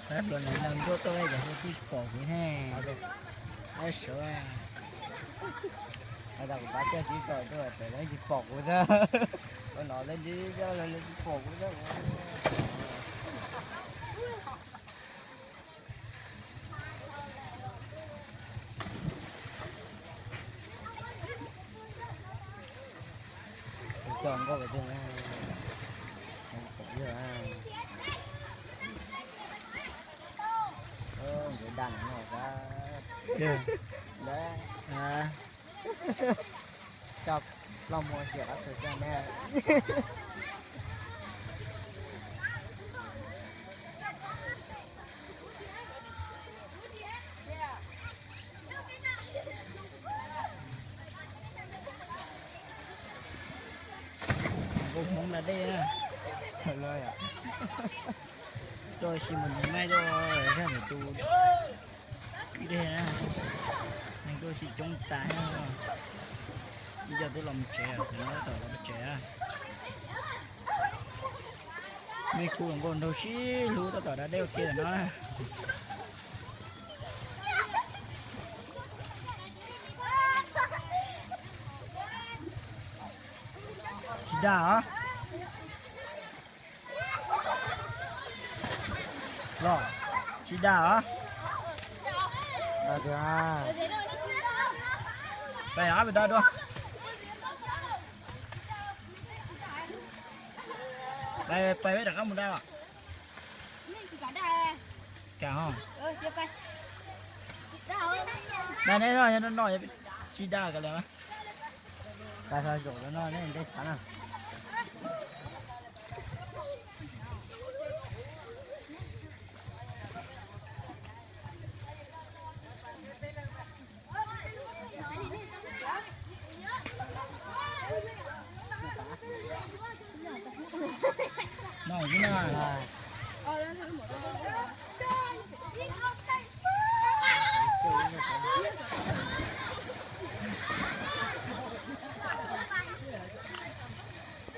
Rồi này lần tôi giờ tôi bỏ cái hè. Ai sợ à. Ở đâu cũng bác cho chỉ tội tôi tới đây chỉ bỏ của ra. Tôi nói lên đi cho lên chỉ bỏ của ra. Chọn có cái chuyện này. Cũng như là cái đàn nó ra. Chưa. Đấy. À. Chọc lòng mua chuyện đã thực ra nè. Cũng muốn là đây á. Thật lời à. Tôi xin mình mai rồi ra để tu. Đi đây nè. Nên tôi chỉ chống tái thôi. Bây giờ tôi làm trẻ thì nó tỏ là trẻ. Mấy khu làm con đâu xí lú tao tỏ đã đeo kia là nó. Chị đà hả? Rồi, chị đà hả? Đà kìa. Đây hả? Bên đây đâu? Đây, bay biết được không? Một đây ạ? Cả không? Đây, đây thôi, nó nói chị đà cả liền á. Tại sao chỗ nó nói nên đây chán à?